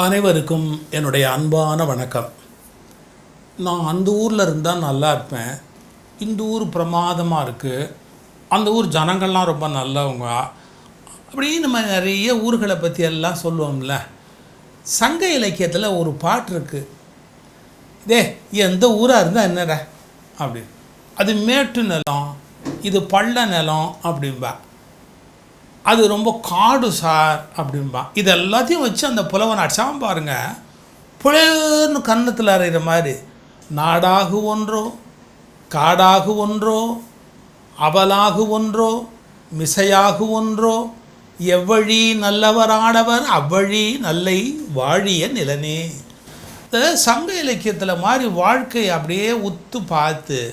அனைவருக்கும் என்னுடைய அன்பான வணக்கம். நான் அந்த ஊரில் இருந்தால் நல்லா இருப்பேன். இந்த ஊர் பிரமாதமாக இருக்குது, அந்த ஊர் ஜனங்கள்லாம் ரொம்ப நல்லவங்க, அப்படின்னு நம்ம நிறைய ஊர்களை பற்றி எல்லாம் சொல்லுவோம்ல. சங்க இலக்கியத்தில் ஒரு பாட்டு இருக்குது, இதே எந்த ஊராக இருந்தால் என்னடா அப்படி, அது மேட்டு நிலம், இது பள்ள நிலம் அப்படின்பா, அது ரொம்ப காடு சார் அப்படின்பா. இது எல்லாத்தையும் வச்சு அந்த புலவன் அடிச்சாம பாருங்கள், புழன்னு கன்னத்தில் அறைகிற மாதிரி. நாடாகு ஒன்றோ காடாகு ஒன்றோ அவலாகு ஒன்றோ மிசையாகு ஒன்றோ எவ்வழி நல்லவரானவர் அவ்வழி நல்லை வாழிய நிலனே. இந்த சங்க இலக்கியத்தில் மாதிரி வாழ்க்கையை அப்படியே உத்து பார்த்து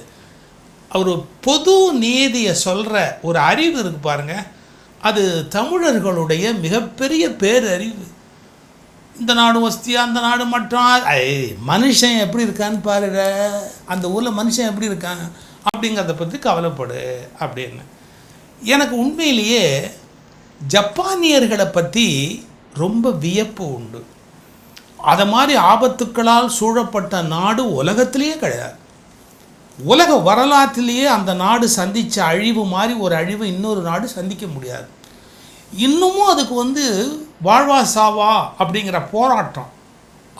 ஒரு பொது நீதியை சொல்கிற ஒரு அறிவு இருக்குது பாருங்கள், அது தமிழர்களுடைய மிகப்பெரிய பேரறிவு. இந்த நாடு வசதியா, அந்த நாடு மட்டும், மனுஷன் எப்படி இருக்கான்னு பாருங்க, அந்த ஊரில் மனுஷன் எப்படி இருக்கான் அப்படிங்கிறத பற்றி கவலைப்படு அப்படின்னு. எனக்கு உண்மையிலேயே ஜப்பானியர்களை பற்றி ரொம்ப வியப்பு உண்டு. அதை மாதிரி ஆபத்துக்களால் சூழப்பட்ட நாடு உலகத்திலேயே கிடையாது. உலக வரலாற்றிலேயே அந்த நாடு சந்தித்த அழிவு மாதிரி ஒரு அழிவு இன்னொரு நாடு சந்திக்க முடியாது. இன்னமும் அதுக்கு வாழ்வா சாவா அப்படிங்கிற போராட்டம்.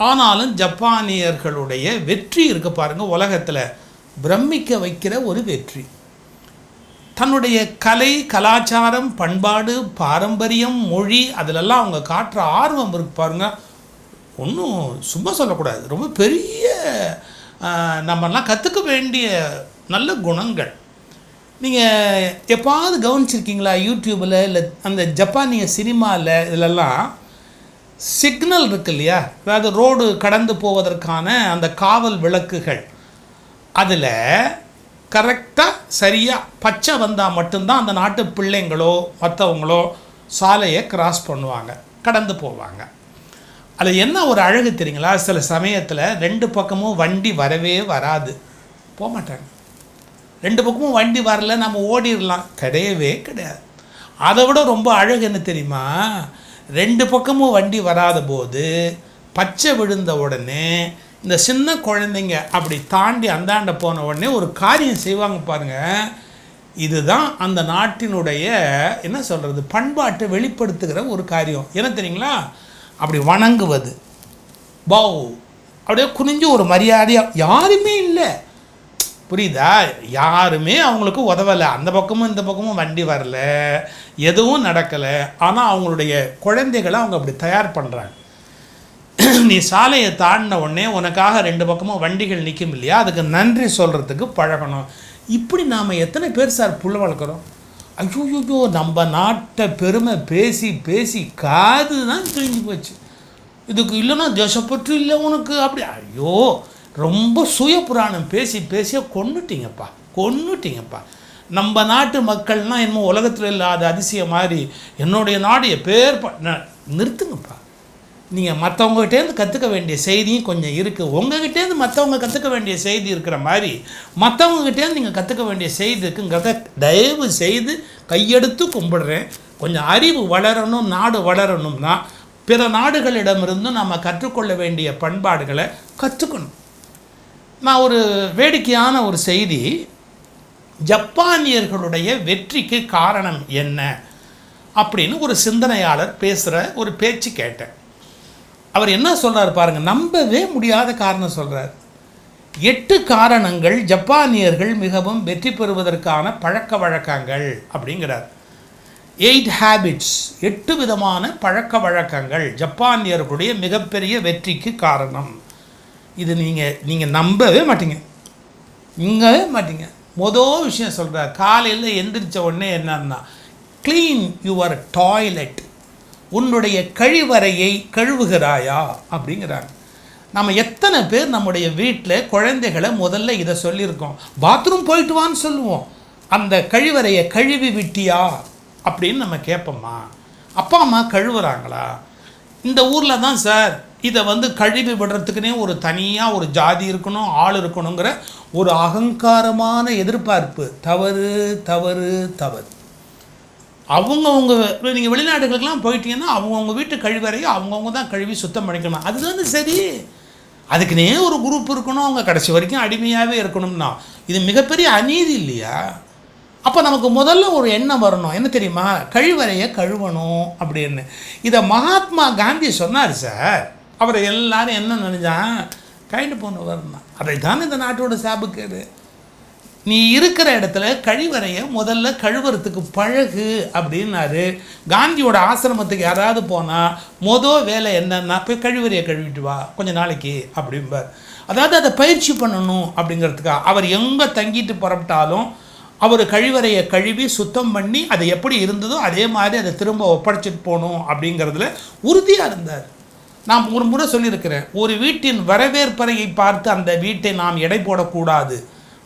ஆனாலும் ஜப்பானியர்களுடைய வெற்றி இருக்க பாருங்கள், உலகத்தில் பிரமிக்க வைக்கிற ஒரு வெற்றி. தன்னுடைய கலை, கலாச்சாரம், பண்பாடு, பாரம்பரியம், மொழி, அதிலெல்லாம் அவங்க காட்டுற ஆர்வம் இருக்கு பாருங்கள். ஒன்றும் சும்மா சொல்லக்கூடாது, ரொம்ப பெரிய நம்மெல்லாம் கற்றுக்க வேண்டிய நல்ல குணங்கள். நீங்கள் எப்பாவது கவனிச்சிருக்கீங்களா, யூடியூப்பில் இல்லை அந்த ஜப்பானிய சினிமாவில் இதிலெல்லாம் சிக்னல் இருக்கு இல்லையா, அதாவது ரோடு கடந்து போவதற்கான அந்த காவல் விளக்குகள், அதில் கரெக்டாக சரியாக பச்சை வந்தால் மட்டும்தான் அந்த நாட்டு பிள்ளைங்களோ மற்றவங்களோ சாலையை கிராஸ் பண்ணுவாங்க, கடந்து போவாங்க. அதில் என்ன ஒரு அழகு தெரியுங்களா, சில சமயத்தில் ரெண்டு பக்கமும் வண்டி வரவே வராது, போக மாட்டாங்க. ரெண்டு பக்கமும் வண்டி வரல, நம்ம ஓடிடலாம், கிடையவே கிடையாது. அதை விட ரொம்ப அழகு என்ன தெரியுமா, ரெண்டு பக்கமும் வண்டி வராத போது பச்சை விழுந்த உடனே இந்த சின்ன குழந்தைங்க அப்படி தாண்டி அந்தாண்ட போன உடனே ஒரு காரியம் செய்வாங்க பாருங்கள். இதுதான் அந்த நாட்டினுடைய என்ன சொல்கிறது, பண்பாட்டை வெளிப்படுத்துகிற ஒரு காரியம். என்ன தெரியுங்களா, அப்படி வணங்குவது, பௌ அப்படியே குனிஞ்சு ஒரு மரியாதையாக. யாருமே இல்லை, புரியுதா, யாருமே அவங்களுக்கு உதவலை, அந்த பக்கமும் இந்த பக்கமும் வண்டி வரல, எதுவும் நடக்கலை. ஆனால் அவங்களுடைய குழந்தைகளை அவங்க அப்படி தயார் பண்ணுறாங்க. நீ சாலையை தாண்டின உடனே உனக்காக ரெண்டு பக்கமும் வண்டிகள் நிற்கும் இல்லையா, அதுக்கு நன்றி சொல்கிறதுக்கு பழகணும். இப்படி நாம் எத்தனை பேர் சார் புள்ள வளர்க்குறோம். ஐயோ, நம்ம நாட்டை பெருமை பேசி பேசி காது தான் கிழிஞ்சு போச்சு. இதுக்கு இல்லைன்னா தேசப்பற்று இல்லை உனக்கு அப்படி. ஐயோ, ரொம்ப சுய புராணம் பேசி பேசிய கொன்னுட்டீங்கப்பா. நம்ம நாட்டு மக்கள்னால் என்னமோ உலகத்தில் இல்லாத அதிசயம் மாதிரி என்னுடைய நாடு பேர் நிறுத்துங்கப்பா. நீங்கள் மற்றவங்ககிட்டேருந்து கற்றுக்க வேண்டிய செய்தியும் கொஞ்சம் இருக்குது, உங்ககிட்டேருந்து மற்றவங்க கற்றுக்க வேண்டிய செய்தி இருக்கிற மாதிரி மற்றவங்ககிட்டேருந்து நீங்கள் கற்றுக்க வேண்டிய செய்தி இருக்குங்கிறத தயவு செய்து கையெடுத்து கும்பிடுறேன். கொஞ்சம் அறிவு வளரணும், நாடு வளரணும்னா பிற நாடுகளிடமிருந்தும் நம்ம கற்றுக்கொள்ள வேண்டிய பண்பாடுகளை கற்றுக்கணும். நான் ஒரு வேடிக்கையான ஒரு செய்தி, ஜப்பானியர்களுடைய வெற்றிக்கு காரணம் என்ன அப்படின்னு ஒரு சிந்தனையாளர் பேசுகிற ஒரு பேச்சு கேட்டேன். அவர் என்ன சொல்கிறார் பாருங்கள், நம்பவே முடியாத காரணம் சொல்கிறார். 8 காரணங்கள் ஜப்பானியர்கள் மிகவும் வெற்றி பெறுவதற்கான பழக்க வழக்கங்கள் அப்படிங்கிறார். 8 ஹேபிட்ஸ், 8 விதமான பழக்க வழக்கங்கள் ஜப்பானியர்களுடைய மிகப்பெரிய வெற்றிக்கு காரணம். இது நீங்கள் நம்பவே மாட்டீங்க. மொதல் விஷயம் சொல்கிறார், காலையில் எந்திரிச்ச உடனே என்னன்னா, க்ளீன் யுவர் டாய்லெட், உன்னுடைய கழிவறையை கழுவுகிறாயா அப்படிங்கிறாங்க. நம்ம எத்தனை பேர் நம்முடைய வீட்டில் குழந்தைகளை முதல்ல இதை சொல்லியிருக்கோம், பாத்ரூம் போயிட்டு வான்னு சொல்லுவோம், அந்த கழிவறையை கழுவி விட்டியா அப்படின்னு நம்ம கேட்போம்மா. அப்பா அம்மா கழுவுறாங்களா? இந்த ஊரில் தான் சார் இதை கழுவி விடுறதுக்குனே ஒரு தனியாக ஒரு ஜாதி இருக்கணும், ஆள் இருக்கணுங்கிற ஒரு அகங்காரமான எதிர்பார்ப்பு. தவறு. அவங்கவுங்க நீங்கள் வெளிநாடுகளுக்கெல்லாம் போயிட்டீங்கன்னா அவங்கவுங்க வீட்டு கழிவறையை அவங்கவுங்க தான் கழுவி சுத்தம் பண்ணிக்கணும். அதுதானே சரி. அதுக்குன்னே ஒரு குரூப் இருக்கணும், அவங்க கடைசி வரைக்கும் அடிமையாகவே இருக்கணும்னா இது மிகப்பெரிய அநீதி இல்லையா? அப்போ நமக்கு முதல்ல ஒரு எண்ணம் வரணும், என்ன தெரியுமா? கழிவறையை கழுவணும் அப்படின்னு. இதை மகாத்மா காந்தி சொன்னார் சார். அவரை எல்லாரும் என்ன நினைச்சான்? கைண்டு போன வரணும். அதை தான் இந்த நாட்டோட சாபுக்கேடு. நீ இருக்கிற இடத்துல கழிவறையை முதல்ல கழுவுறதுக்கு பழகு அப்படின்னாரு. காந்தியோட ஆசிரமத்துக்கு யாராவது போனால் வேலை என்னன்னா போய் கழிவறையை கழுவிட்டு வா கொஞ்சம் நாளைக்கு அப்படிம்பார். அதாவது அதை பயிற்சி பண்ணணும் அப்படிங்கிறதுக்காக அவர் எங்கே தங்கிட்டு புறப்பட்டாலும் அவர் கழிவறையை கழுவி சுத்தம் பண்ணி அது எப்படி இருந்ததோ அதே மாதிரி அதை திரும்ப ஒப்படைச்சிட்டு போகணும் அப்படிங்கிறதுல உறுதியாக இருந்தார். நான் ஒரு முறை சொல்லியிருக்கிறேன், ஒரு வீட்டின் வரவேற்பறையை பார்த்து அந்த வீட்டை நாம் எடை போடக்கூடாது.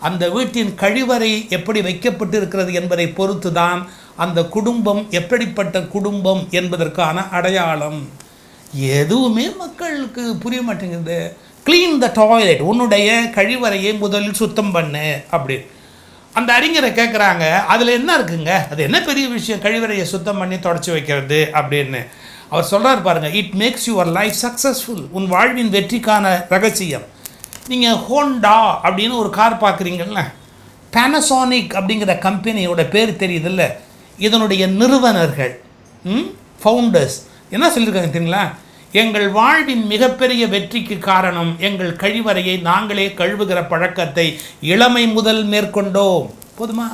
அந்த வீட்டின் கழிவறை எப்படி வைக்கப்பட்டு இருக்கிறது என்பதை பொறுத்து தான் அந்த குடும்பம் எப்படிப்பட்ட குடும்பம் என்பதற்கான அடையாளம். எதுவுமே மக்களுக்கு புரிய மாட்டேங்குது. க்ளீன் த டாய்லெட், உன்னுடைய கழிவறையை முதலில் சுத்தம் பண்ணு அப்படி. அந்த அறிஞரை கேட்குறாங்க, அதில் என்ன இருக்குங்க, அது என்ன பெரிய விஷயம் கழிவறையை சுத்தம் பண்ணி தொடச்சி வைக்கிறது அப்படின்னு. அவர் சொல்கிறார் பாருங்கள், it makes your life successful, உன் வாழ்வின் வெற்றிக்கான ரகசியம். நீங்கள் ஹோண்டா அப்படின்னு ஒரு கார் பார்க்குறீங்கள்ல, பேனசோனிக் அப்படிங்கிற கம்பெனியோட பேர் தெரியுதில்ல, இதனுடைய நிறுவனர்கள் ஃபவுண்டர்ஸ் என்ன சொல்லியிருக்காங்க தெரியுங்களா? எங்கள் வாழ்வின் மிகப்பெரிய வெற்றிக்கு காரணம் எங்கள் கழிவறையை நாங்களே கழுவுகிற பழக்கத்தை இளமை முதல் மேற்கொண்டோம். போதுமா?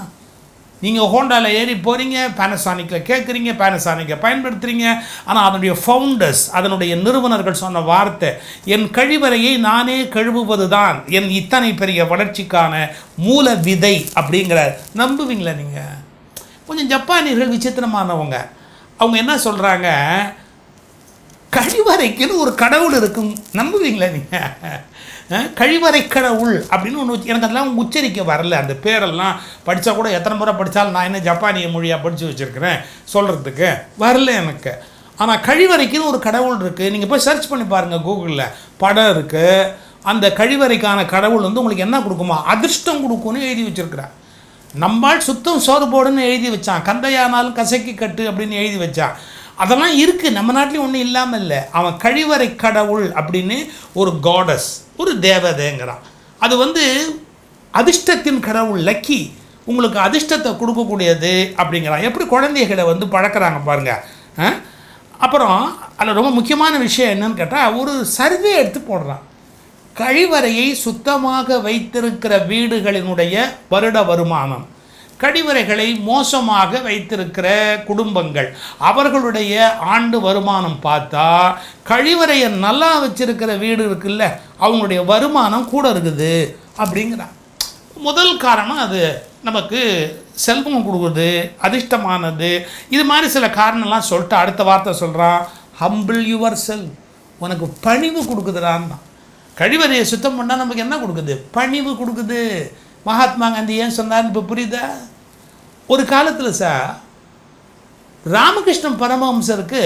நீங்கள் ஹோண்டாவில் ஏறி போகிறீங்க, பேனசானிக்கில் கேட்குறீங்க, பேனசானிக்கை பயன்படுத்துகிறீங்க. ஆனால் அதனுடைய ஃபவுண்டர்ஸ், அதனுடைய நிறுவனர்கள் சொன்ன வார்த்தை, என் கழிவறையை நானே கழுவுவது தான் என் இத்தனை பெரிய வளர்ச்சிக்கான மூல விதை அப்படிங்கிறார். நம்புவீங்களா நீங்கள்? கொஞ்சம் ஜப்பானியர்கள் விசித்திரமானவங்க. அவங்க என்ன சொல்கிறாங்க, கழிவறைக்குன்னு ஒரு கடவுள் இருக்கும். நம்புவீங்களா நீங்கள்? கழிவறை கடவுள் அப்படின்னு ஒன்று. எனக்கு அதெல்லாம் உச்சரிக்க வரல, அந்த பேரெல்லாம் படித்தா கூட எத்தனை முறை படித்தாலும் நான் என்ன ஜப்பானிய மொழியாக படித்து வச்சுருக்கிறேன் சொல்கிறதுக்கு வரல எனக்கு. ஆனால் கழிவறைக்குன்னு ஒரு கடவுள் இருக்குது. நீங்கள் போய் சர்ச் பண்ணி பாருங்கள் கூகுளில், படம் இருக்குது. அந்த கழிவறைக்கான கடவுள் வந்து உங்களுக்கு என்ன கொடுக்குமா? அதிர்ஷ்டம் கொடுக்கும்னு எழுதி வச்சுருக்கிறேன். நம்மால் சுத்தம் சோறு போடுன்னு எழுதி வச்சான், கந்தையானாலும் கசக்கி கட்டு அப்படின்னு எழுதி வச்சான். அதெல்லாம் இருக்குது, நம்ம நாட்டிலையும் ஒன்றும் இல்லாமல் இல்லை. அவன் கழிவறை கடவுள் அப்படின்னு ஒரு காடஸ், ஒரு தேவதைங்கிறான். அது வந்து அதிர்ஷ்டத்தின் கடவுள், லக்கி, உங்களுக்கு அதிர்ஷ்டத்தை கொடுக்கக்கூடியது அப்படிங்கிறான். எப்படி குழந்தைகளை வந்து பழக்கிறாங்க பாருங்கள். அப்புறம் அதில் ரொம்ப முக்கியமான விஷயம் என்னன்னு கேட்டால், ஒரு சர்வே எடுத்து போடுறான். கழிவறையை சுத்தமாக வைத்திருக்கிற வீடுகளினுடைய வருட வருமானம், கழிவறைகளை மோசமாக வைத்திருக்கிற குடும்பங்கள் அவர்களுடைய ஆண்டு வருமானம் பார்த்தா, கழிவறையை நல்லா வச்சிருக்கிற வீடு இருக்குல்ல அவங்களுடைய வருமானம் கூட இருக்குது அப்படிங்கிறான். முதல் காரணம் அது நமக்கு செல்வம் கொடுக்குது, அதிர்ஷ்டமானது. இது மாதிரி சில காரணம்லாம் சொல்லிட்டு அடுத்த வார்த்தை சொல்கிறான், ஹம்பிள் யுவர் செல், உனக்கு பணிவு கொடுக்குதுடான்னா. கழிவறையை சுத்தம் பண்ணால் நமக்கு என்ன கொடுக்குது? பணிவு கொடுக்குது. மகாத்மா காந்தி ஏன் சொன்னார்னு இப்போ புரியுதா? ஒரு காலத்தில் சார் ராமகிருஷ்ணன் பரமஹம்சருக்கு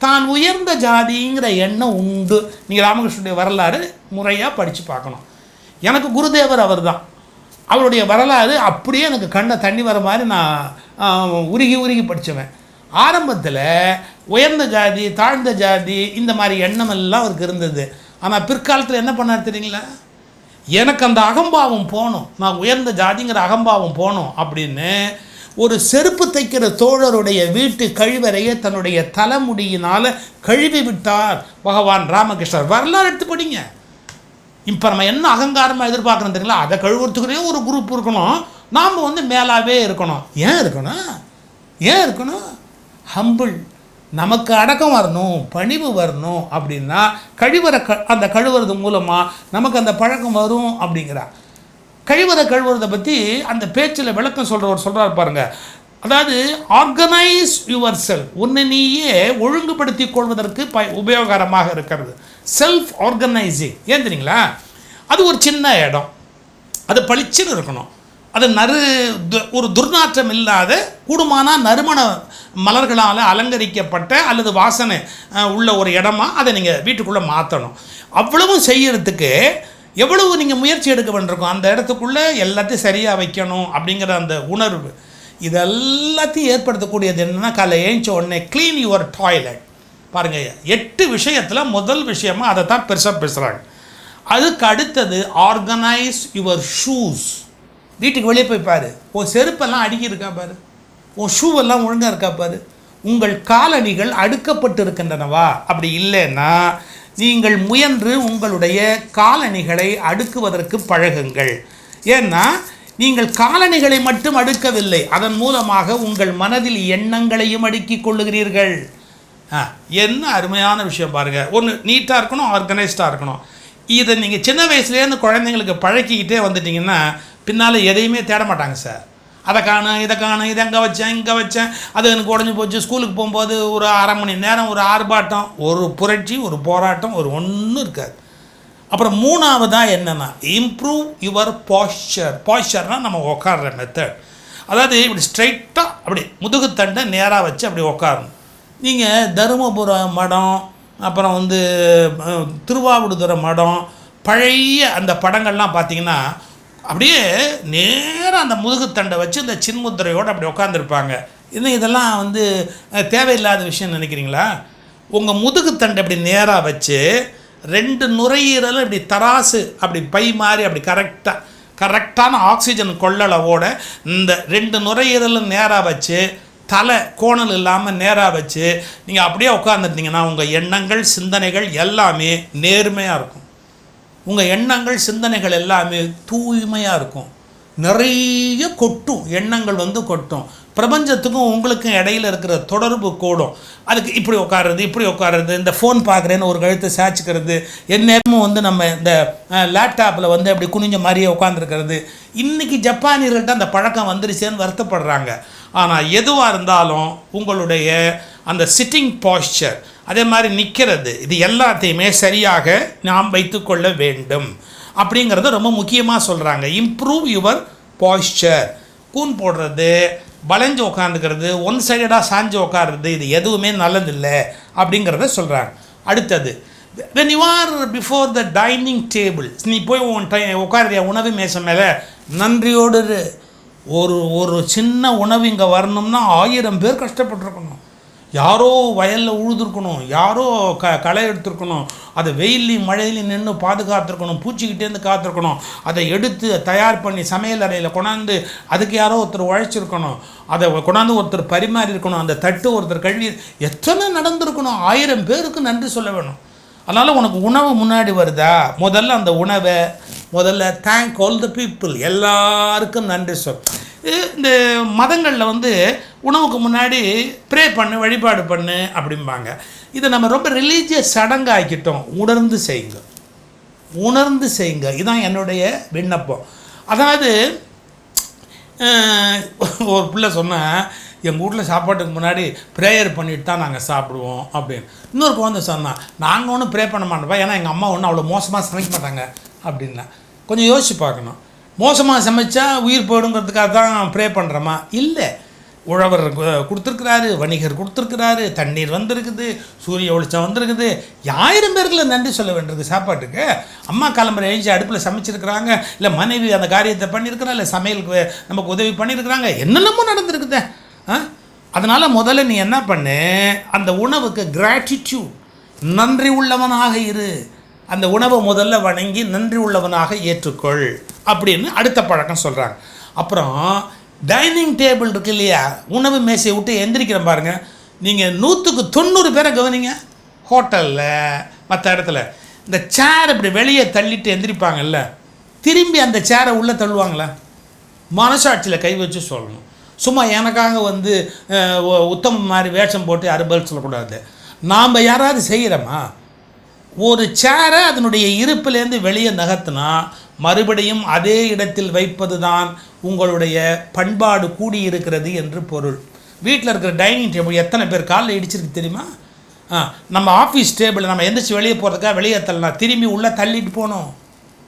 தான் உயர்ந்த ஜாதிங்கிற எண்ணம் உண்டு. நீங்கள் ராமகிருஷ்ணனுடைய வரலாறு முறையாக படித்து பார்க்கணும். எனக்கு குருதேவர் அவர் தான். அவருடைய வரலாறு அப்படியே எனக்கு கண்ணை தண்ணி வர மாதிரி நான் உருகி உருகி படித்தவன். ஆரம்பத்தில் உயர்ந்த ஜாதி தாழ்ந்த ஜாதி இந்த மாதிரி எண்ணமெல்லாம் அவருக்கு இருந்தது. ஆனால் பிற்காலத்தில் என்ன பண்ணார் தெரியுங்களா? எனக்கு அந்த அகம்பாவம் போகணும், நான் உயர்ந்த ஜாதிங்கிற அகம்பாவம் போகணும் அப்படின்னு ஒரு செருப்பு தைக்கிற தோழருடைய வீட்டு கழிவறையை தன்னுடைய தலைமுடியினால் கழுவி விட்டார் பகவான் ராமகிருஷ்ணர். வரலாறு எடுத்து படிங்க. இப்போ நம்ம என்ன அகங்காரமாக எதிர்பார்க்கணும் தெரியுங்களா? அதை கழுவுறதுக்குள்ளே ஒரு குரூப் இருக்கணும், நாம் வந்து மேலாகவே இருக்கணும். ஏன் இருக்கணும்? ஹம்பிள், நமக்கு அடக்கம் வரணும், பணிவு வரணும் அப்படின்னா கழிவறை அந்த கழுவுறது மூலமாக நமக்கு அந்த பழக்கம் வரும் அப்படிங்கிறா. கழிவறை கழுவுறதை பற்றி அந்த பேச்சில் விளக்கம் சொல்கிறார் பாருங்கள். அதாவது ஆர்கனைஸ் யுவர் செல்ஃப், உன்னை நீயே ஒழுங்குபடுத்தி கொள்வதற்கு உபயோகரமாக இருக்கிறது. Self organising. ஏன் தெரியுங்களா? அது ஒரு சின்ன இடம், அது பளிச்சுன்னு இருக்கணும், அது ஒரு துர்நாற்றம் இல்லாத கூடுமானா நறுமண மலர்களால் அலங்கரிக்கப்பட்ட அல்லது வாசனை உள்ள ஒரு இடமா அதை நீங்கள் வீட்டுக்குள்ளே மாற்றணும். அவ்வளவும் செய்யறதுக்கு எவ்வளவு நீங்கள் முயற்சி எடுக்க வேண்டியிருக்கும். அந்த இடத்துக்குள்ளே எல்லாத்தையும் சரியாக வைக்கணும் அப்படிங்கிற அந்த உணர்வு. இதெல்லாத்தையும் ஏற்படுத்தக்கூடியது என்னென்னா, காலைல ஏஞ்ச உடனே க்ளீன் யுவர் டாய்லெட். பாருங்கள், 8 விஷயத்தில் முதல் விஷயமாக அதை தான் பெருசாக பேசுகிறாங்க. அதுக்கு அடுத்தது ஆர்கனைஸ் யுவர் ஷூஸ். வீட்டுக்கு வெளியே போய் பாரு, உன் செருப்பெல்லாம் அடுக்கி இருக்கா பாரு, உன் ஷூவெல்லாம் ஒழுங்காக இருக்கா பாரு, உங்கள் காலணிகள் அடுக்கப்பட்டு இருக்கின்றனவா? அப்படி இல்லைன்னா நீங்கள் முயன்று உங்களுடைய காலணிகளை அடுக்குவதற்கு பழகுங்கள். ஏன்னா நீங்கள் காலணிகளை மட்டும் அடுக்கவில்லை, அதன் மூலமாக உங்கள் மனதில் எண்ணங்களையும் அடுக்கிக் கொள்ளுகிறீர்கள். என்ன அருமையான விஷயம் பாருங்கள். ஒன்று நீட்டாக இருக்கணும், ஆர்கனைஸ்டாக இருக்கணும். இதை நீங்கள் சின்ன வயசுலேருந்து குழந்தைங்களுக்கு பழக்கிக்கிட்டே வந்துட்டிங்கன்னா பின்னால் எதையுமே தேட மாட்டாங்க. சார் அதை காணும், இதை காணும், இதை அங்கே வச்சேன், இங்கே வச்சேன், அது எனக்கு உடஞ்சி போச்சு. ஸ்கூலுக்கு போகும்போது ஒரு அரை மணி நேரம் ஒரு ஆர்ப்பாட்டம், ஒரு புரட்சி, ஒரு போராட்டம், ஒரு ஒன்றும் இருக்காது. அப்புறம் மூணாவதாக என்னென்னா, இம்ப்ரூவ் யுவர் பாஸ்சர். பாஸ்சர்னால் நம்ம உட்கார்ற மெத்தட். அதாவது இப்படி ஸ்ட்ரைட்டாக அப்படி முதுகுத்தண்டை நேராக வச்சு அப்படி உட்காரணும். நீங்கள் தருமபுரம் மடம், அப்புறம் திருவாவடுதுறை மடம், பழைய அந்த படங்கள்லாம் பார்த்தீங்கன்னா அப்படியே நேராக அந்த முதுகுத்தண்டை வச்சு இந்த சின்முத்திரையோடு அப்படி உட்காந்துருப்பாங்க. இதெல்லாம் தேவையில்லாத விஷயம் நினைக்கிறீங்களா? உங்கள் முதுகுத்தண்டை அப்படி நேராக வச்சு 2 நுரையீரலும் இப்படி தராசு அப்படி பை மாதிரி அப்படி கரெக்டான ஆக்சிஜன் கொள்ளளவோட இந்த 2 நுரையீரலும் நேராக வச்சு தலை கோணல் இல்லாமல் நேராக வச்சு நீங்கள் அப்படியே உட்காந்துருந்தீங்கன்னா உங்கள் எண்ணங்கள் சிந்தனைகள் எல்லாமே நேர்மையாக இருக்கும். உங்கள் எண்ணங்கள் சிந்தனைகள் எல்லாமே தூய்மையாக இருக்கும். நிறைய கொட்டும், எண்ணங்கள் கொட்டும். பிரபஞ்சத்துக்கும் உங்களுக்கும் இடையில் இருக்கிற தொடர்பு கூடும். அதுக்கு இப்படி உட்காருறது, இந்த ஃபோன் பார்க்குறேன்னு ஒரு கழுத்தை சாய்ச்சிக்கிறது, எந்நேரமும் நம்ம இந்த லேப்டாப்பில் அப்படி குனிஞ்ச மாதிரியே உட்காந்துருக்கிறது. இன்றைக்கி ஜப்பானியர்கள்ட்ட அந்த பழக்கம் வந்துருச்சேன்னு வருத்தப்படுறாங்க. ஆனால் எதுவாக இருந்தாலும் உங்களுடைய அந்த சிட்டிங் பாஸ்சர், அதே மாதிரி நிற்கிறது, இது எல்லாத்தையுமே சரியாக நாம் வைத்துக்கொள்ள வேண்டும் அப்படிங்கிறத ரொம்ப முக்கியமாக சொல்கிறாங்க. Improve your பாஸ்சர். கூன் போடுறது, வளைஞ்சு உட்காந்துக்கிறது, ஒன் சைடடாக சாஞ்சு உட்காருறது, இது எதுவுமே நல்லதில்லை அப்படிங்கிறத சொல்கிறாங்க. அடுத்தது, when you are before the dining table, நீ போய் உட்காருறிய உணவு மேசை மேலே நன்றியோடு. ஒரு சின்ன உணவு இங்கே வரணும்னா 1000 பேர் கஷ்டப்பட்டுருக்கணும். யாரோ வயலில் உழுதுருக்கணும், யாரோ களை எடுத்துருக்கணும், அதை வெயிலையும் மழையிலையும் நின்று பாதுகாத்துருக்கணும், பூச்சிக்கிட்டேருந்து காத்திருக்கணும், அதை எடுத்து தயார் பண்ணி சமையல் அறையில் கொண்டாந்து அதுக்கு யாரோ ஒருத்தர் உழைச்சிருக்கணும், அதை கொண்டாந்து ஒருத்தர் பரிமாறி இருக்கணும், அந்த தட்டு ஒருத்தர் கழுவி, எத்தனை நடந்திருக்கணும். 1000 பேருக்கு நன்றி சொல்ல வேணும். அதனால் உனக்கு உணவு முன்னாடி வருதா, முதல்ல அந்த உணவை தேங்க் ஆல் த பீப்புள், எல்லாருக்கும் நன்றி சொல். இந்த மதங்களில் உணவுக்கு முன்னாடி ப்ரே பண்ணு, வழிபாடு பண்ணு அப்படிம்பாங்க. இதை நம்ம ரொம்ப ரிலீஜியஸ் சடங்காக்கிட்டோம். உணர்ந்து செய்யுங்க. இதுதான் என்னுடைய விண்ணப்பம். அதாவது ஒரு பிள்ளை சொன்னேன், எங்கள் வீட்டில் சாப்பாட்டுக்கு முன்னாடி ப்ரேயர் பண்ணிட்டு தான் நாங்கள் சாப்பிடுவோம் அப்படின்னு. இன்னொரு குழந்தை சொன்னான், நாங்கள் ஒன்றும் ப்ரே பண்ண மாட்டோம்ப்பா, ஏன்னா எங்கள் அம்மா ஒன்றும் அவ்வளோ மோசமாக சமைக்க மாட்டாங்க அப்படின்னா. கொஞ்சம் யோசிச்சு பார்க்கணும். மோசமாக சமைச்சா உயிர் போயிடுங்கிறதுக்காக தான் ப்ரே பண்ணுறோமா? இல்லை, உழவர் கொடுத்துருக்குறாரு, வணிகர் கொடுத்துருக்குறாரு, தண்ணீர் வந்திருக்குது, சூரிய வெளிச்சம் வந்திருக்குது. 1000 பேருக்குள்ள நன்றி சொல்ல வேண்டியிருக்கு சாப்பாட்டுக்கு. அம்மா கிளம்புற எழுச்சி அடுப்பில் சமைச்சிருக்கிறாங்க, இல்லை மனைவி அந்த காரியத்தை பண்ணியிருக்கிறா, இல்லை சமையலுக்கு நமக்கு உதவி பண்ணியிருக்கிறாங்க, என்னென்னமோ நடந்திருக்குது. அதனால் முதல்ல நீ என்ன பண்ணு, அந்த உணவுக்கு கிராட்டிடியூட், நன்றி உள்ளவனாக இரு. அந்த உணவை முதல்ல வணங்கி நன்றி உள்ளவனாக ஏற்றுக்கொள் அப்படின்னு அடுத்த பழக்கம் சொல்கிறாங்க. அப்புறம் டைனிங் டேபிள் இருக்கு இல்லையா, உணவு மேசையை விட்டு எந்திரிக்கிறேன் பாருங்கள். நீங்கள் 100க்கு 90 பேரை கவனிங்க. ஹோட்டலில் மற்ற இடத்துல இந்த சேர் இப்படி வெளியே தள்ளிட்டு எந்திரிப்பாங்கல்ல, திரும்பி அந்த சேரை உள்ளே தள்ளுவாங்களா? மனசாட்சியில் கை வச்சு சொல்லணும். சும்மா எனக்காக உத்தம மாதிரி வேஷம் போட்டு அறுபல் சொல்லக்கூடாது. நாம் யாராவது செய்கிறோமா? ஒரு சேரை அதனுடைய இருப்பிலேருந்து வெளியே நகர்த்தினா மறுபடியும் அதே இடத்தில் வைப்பது தான் உங்களுடைய பண்பாடு கூடியிருக்கிறது என்று பொருள். வீட்டில் இருக்கிற டைனிங் டேபிள் எத்தனை பேர் காலில் இடிச்சிருக்கு தெரியுமா? நம்ம ஆஃபீஸ் டேபிள் நம்ம எந்திரிச்சு வெளியே போகிறதுக்காக வெளியே தள்ளலாம், திரும்பி உள்ளே தள்ளிட்டு போகணும்.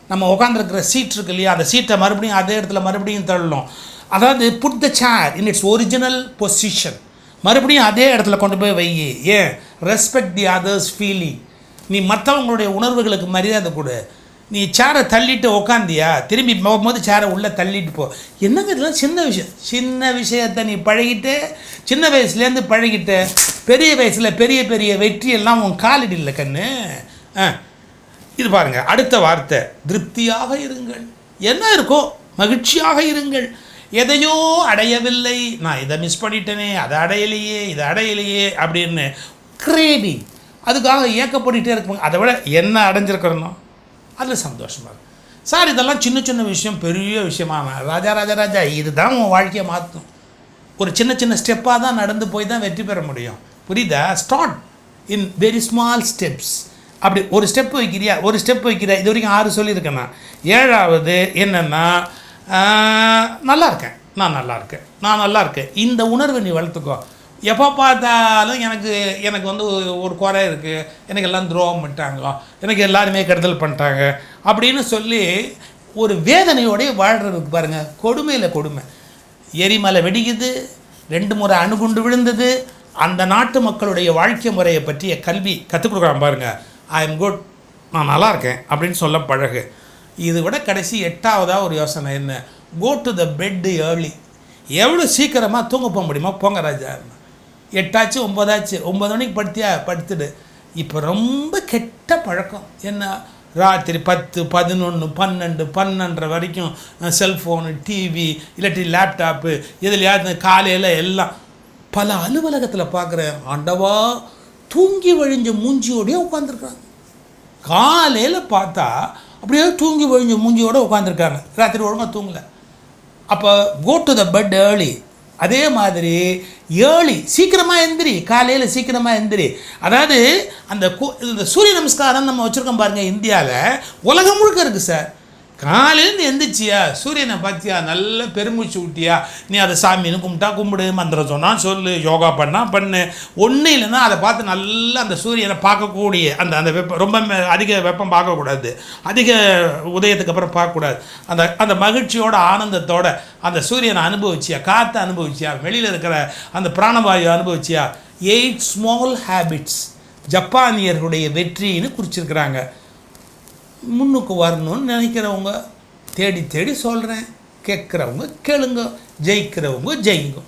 நம்ம உட்காந்துருக்கிற சீட் இருக்கு இல்லையா, அந்த சீட்டை மறுபடியும் அதே இடத்துல மறுபடியும் தள்ளணும். அதாவது put the chair in its original position, மறுபடியும் அதே இடத்துல கொண்டு போய் வை. ஏன்? Respect the others feeling. நீ மற்றவங்களுடைய உணர்வுகளுக்கு மரியாதை கொடு. நீ சேரை தள்ளிட்டு உக்காந்தியா, திரும்பி போகும்போது சேரை உள்ளே தள்ளிட்டு போ. என்னங்க இதெல்லாம் சின்ன விஷயம். சின்ன விஷயத்தை நீ பழகிட்டு, சின்ன வயசுலேருந்து பழகிட்டு, பெரிய வயசில் பெரிய பெரிய வெற்றியெல்லாம் உன் காலடி இல்லை கண்ணு. இது பாருங்கள், அடுத்த வார்த்தை திருப்தியாக இருங்கள். என்ன இருக்கோ மகிழ்ச்சியாக இருங்கள். எதையோ அடையவில்லை, நான் இதை மிஸ் பண்ணிட்டேனே, அதை அடையலையே, இதை அடையலையே அப்படின்னு கிரேவிங், அதுக்காக ஏக்கப்பட்டுகிட்டே இருப்பாங்க. அதை விட என்ன அடைஞ்சிருக்கிறனோ அதில் சந்தோஷமாக இருக்கும். சார் இதெல்லாம் சின்ன சின்ன விஷயம் பெரிய விஷயமான ராஜா இதுதான் உன் வாழ்க்கையை மாற்றும். ஒரு சின்ன சின்ன ஸ்டெப்பாக தான் நடந்து போய் தான் வெற்றி பெற முடியும். புரியுதா? Start in very small steps. அப்படி ஒரு ஸ்டெப் வைக்கிறியா, ஒரு ஸ்டெப் வைக்கிறியா. இது வரைக்கும் 6 சொல்லியிருக்கேன் நான். 7வது என்னென்னா, நல்லா இருக்கேன், நான் நல்லா இருக்கேன். இந்த உணர்வை நீ வளர்த்துக்கோ. எப்போ பார்த்தாலும் எனக்கு வந்து ஒரு குறை இருக்குது, எனக்கு எல்லாம் துரோகம் பண்ணிட்டாங்க, எனக்கு எல்லாருமே கெடுதல் பண்ணிட்டாங்க அப்படின்னு சொல்லி ஒரு வேதனையோடய வாழ்கிறதுக்கு பாருங்கள், கொடுமையில் கொடுமை. எரிமலை வெடிக்குது, 2 முறை அணுகுண்டு விழுந்தது. அந்த நாட்டு மக்களுடைய வாழ்க்கை முறையை பற்றிய கல்வி கற்றுக் கொடுக்குறான் பாருங்கள். ஐ எம் குட், நான் நல்லா இருக்கேன் அப்படின்னு சொல்ல பழகு. இது விட கடைசி 8வதாக ஒரு யோசனை என்ன, go to the bed early. எவ்வளோ சீக்கிரமாக தூங்க போக முடியுமா போங்க ராஜா. 8 ஆச்சு 9 ஆச்சு, 9 மணிக்கு படுத்துடு. இப்போ ரொம்ப கெட்ட பழக்கம் என்ன, ராத்திரி 10, 11, 12, 12 வரைக்கும் செல்ஃபோனு, டிவி, இல்லாட்டி லேப்டாப்பு, எதுலையாவது காலையில் எல்லாம். பல அலுவலகத்தில் பார்க்குறேன், ஆண்டவா தூங்கி வழிஞ்ச மூஞ்சியோடையே உட்காந்துருக்காங்க. காலையில் பார்த்தா அப்படியே தூங்கி வழிஞ்ச மூஞ்சியோடு உட்காந்துருக்காங்க, ராத்திரி ஒழுங்காக தூங்கலை. அப்போ go to the bed early. அதே மாதிரி ஏர்லி, சீக்கிரமாக எந்திரி, காலையில் சீக்கிரமாக எந்திரி. அதாவது இந்த சூரிய நமஸ்காரம் நம்ம வச்சுருக்கோம் பாருங்கள், இந்தியாவில் உலகம் முழுக்க இருக்குது சார். காலையிலேருந்து எந்திரிச்சியா, சூரியனை பார்த்தியா, நல்ல பெருமூச்சு விட்டியா, நீ அதை சாமின்னு கும்பிட்டா கும்பிடு, மந்திரம் சொன்னால் சொல்லு, யோகா பண்ணால் பண்ணு. ஒன்றும் இல்லைன்னா அதை பார்த்து நல்லா அந்த சூரியனை பார்க்கக்கூடிய அந்த வெப்பம், ரொம்ப அதிக வெப்பம் பார்க்கக்கூடாது, அதிக உதயத்துக்கு அப்புறம் பார்க்கக்கூடாது. அந்த மகிழ்ச்சியோட ஆனந்தத்தோட அந்த சூரியனை அனுபவிச்சியா, காற்றை அனுபவிச்சியா, வெளியில் இருக்கிற அந்த பிராணவாயு அனுபவிச்சியா. 8 ஸ்மால் ஹேபிட்ஸ் ஜப்பானியர்களுடைய வெற்றின்னு குறிச்சிருக்கிறாங்க. முன்னுக்கு வரணும்னு நினைக்கிறவங்க தேடி தேடி சொல்கிறேன், கேட்குறவங்க கேளுங்க, ஜெயிக்கிறவங்க ஜெயிங்க.